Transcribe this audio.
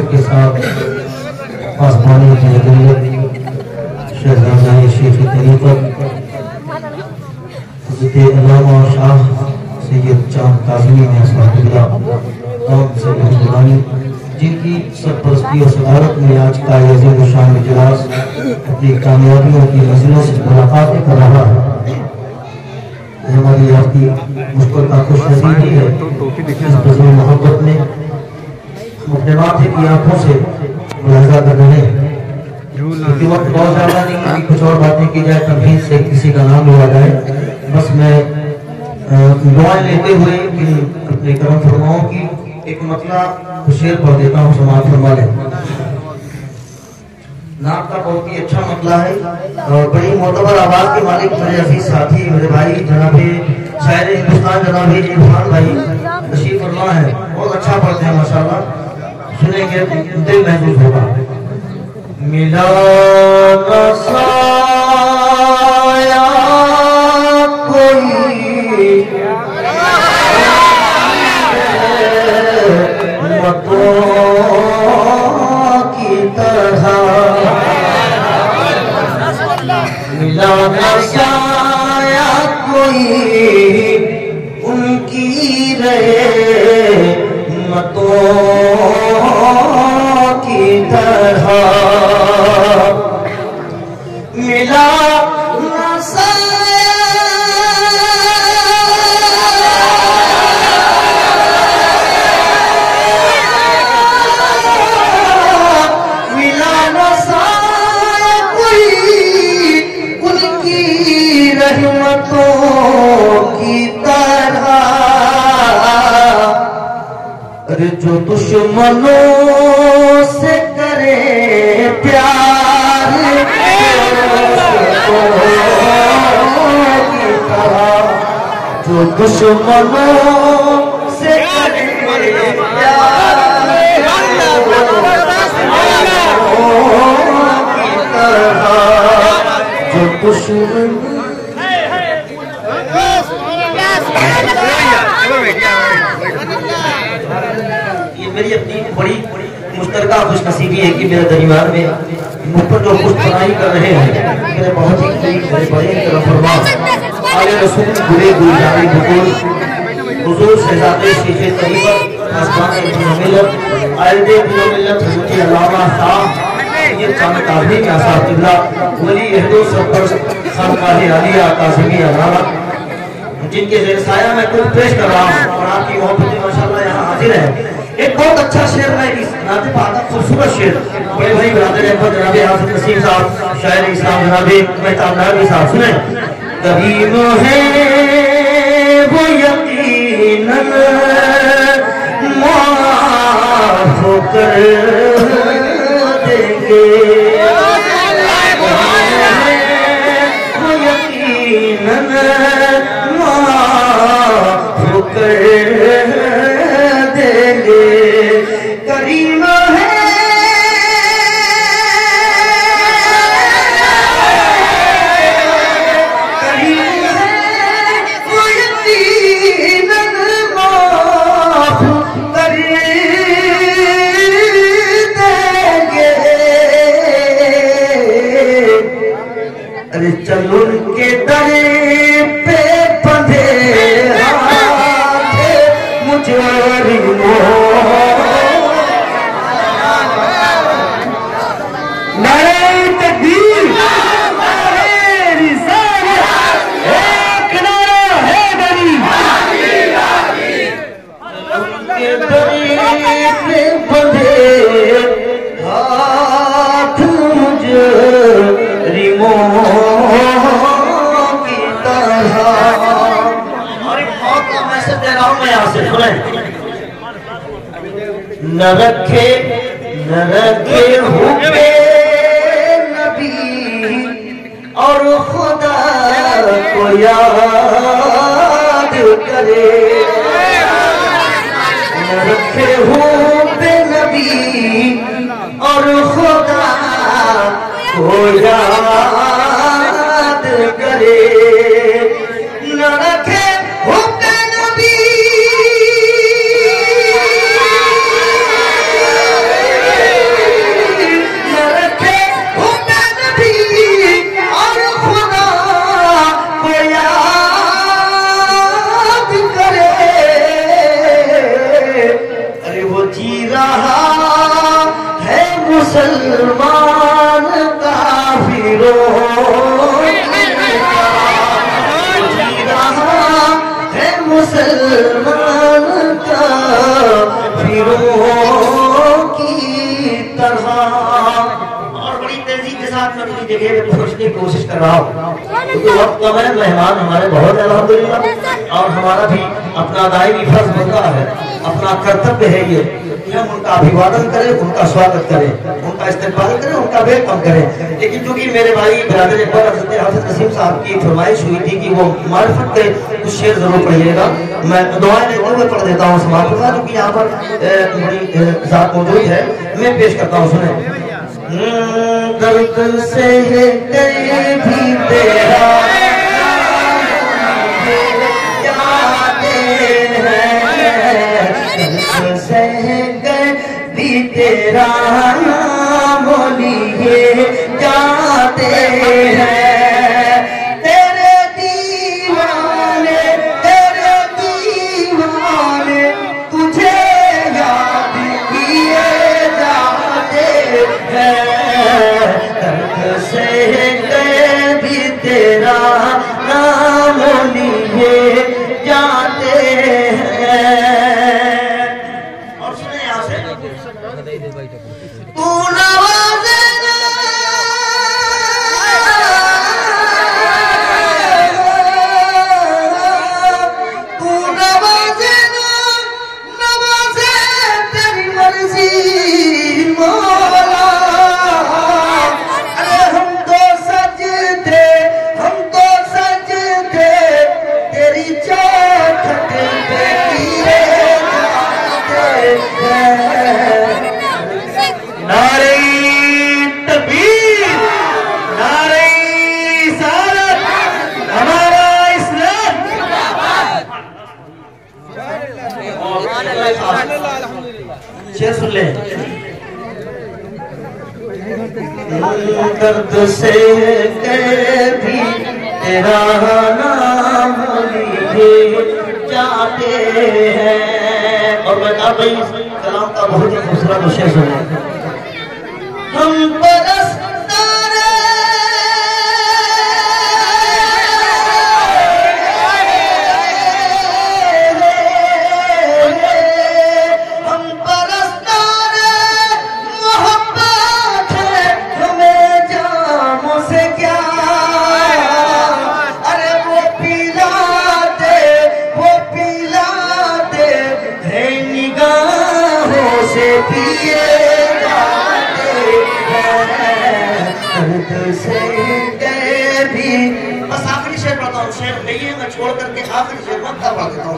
के साथ आसमानी की नगरी शहजादा शेख तरीक़त हज़रत अल्लामा शाह सैयद चांद काज़मी ने जिनकी सरपरस्ती और सदारत में आज का अज़ीम शान इजलास अपनी कामयाबियों की मंजिलों से मुलाकात कर रहा है। हमारी आपकी मुश्किल का खुशनसीबी है इस बज़्म मोहब्बत में अपने माथे की आंखों से मुलाज़ा कर रहे हैं। वक्त बहुत ज़्यादा नहीं कि कुछ और बातें की जाए, तमहीद से किसी का नाम लिया जाए। बस मैं दुआएं लेते हुए अपने करम फरमाओं की एक मतला शेर पढ़ देता हूँ, समाअत फरमा लें। नाम का बहुत ही अच्छा मतला है और बड़ी मोतबर आवाज के मालिक मेरे अजीज साथी मेरे भाई जनाब शायर हिंदुस्तान जनाब इरफान भाई तशरीफ फरमा है। बहुत अच्छा पढ़ते हैं माशाल्लाह, सुनेंगे दिल महसूस होगा। मिला साया कोई की तरह मिला साया कोई उनकी रहमतों की तरह मिला जो दुश्मनों से करे प्यार जो दुश्मनों से करे प्यार जो दुश्मन मेरी अपनी बड़ी मुश्तरका खुशनसीबी है कि मेरे दरमियान में मुझ पर जो खुश बनाई कर रहे हैं मेरे बहुत ही मेरे बड़े फरमा आले रसूल गुरे गुलजारी बुकुल हुजूर शहजादे शेख तरीक़त आसमान मिलत आयदे मिलत हज़रत अल्लामा शाह ये चांद काज़मी का साहब किबला वली अहदो सफर खानकाह आलिया काज़मी अलामा जिनके ज़ेर साया में कुछ पेश कर रहा हूं और आपकी मोहब्बत माशाल्लाह यहां हाजिर है। एक बहुत अच्छा शेर है इस नाते पाक खूबसूरत शेर बड़े भाई बरादर अहमद जनाब हाफिज नसीम साहब शायर इस्लाम जनाब मेहताब नदवी साहब सुने। करीम है वो यकीनन माफ कर देंगे वो यकीनन माफ कर करीम है वो यकीनन माफ कर देंगे। अरे चलो उनके दर पे बंधे हाथ मुझे न रखे हुए नबी और खुदा को याद करे। न रखे हुए नबी और खुदा को याद करे, न रखे हुक्म नबी, न रखे हुक्म नबी और खुदा को याद करे। अरे वो जी रहा है मुसलमान काफिरों, जी रहा है मुसलमान काफिरों की तरह। और बड़ी तेजी के साथ मैं अपनी जगह पे पहुंचने की कोशिश कर रहा हूँ, क्योंकि वक्त कम है, मेहमान हमारे बहुत है अल्हम्दुलिल्लाह, और हमारा भी अपना दायमी फर्ज बनता है, अपना कर्तव्य है ये कि हम उनका अभिवादन करें, उनका स्वागत करें, उनका इस्तेमाल करें, उनका वेलकम करें। लेकिन चूंकि मेरे भाई बिरादर इकबाल हज़रत नसीम साहब की फरमाइश हुई थी कि वो मारिफत के कुछ शेर जरूर पढ़िएगा, मैं दुआएं लेते हुए पढ़ देता हूँ समाप्त का, क्योंकि यहाँ पर बड़ी ज़ात मौजूद है, मैं पेश करता हूँ, सुने। दर्द से भी तेरा भी तेरा नाम लिए जाते हैं, तेरे दीवाने तुझे याद किए जाते हैं, दर्द से भी तेरा नाम लिए जाते हैं। तू नवाज़ेगा, तू नवाज़ेगा, नवाज़े तेरी मर्जी मौला। अरे हम तो सजदे तेरी चौखट पे किए जाते हैं। नारे तकबीर, नारे रिसालत, हमारा इस्लाम। शेर सुन ले। दर्द से भी तेरा नाम लिए जाते हैं। और मैं कहा भाई कलाम का बहुत ही खूबसूरत शेर सुने। हम बस आखिरी शेर पढ़ता हूँ, शेर नहीं है मैं छोड़ करके आखिरी शेर मत कर पाता हूँ।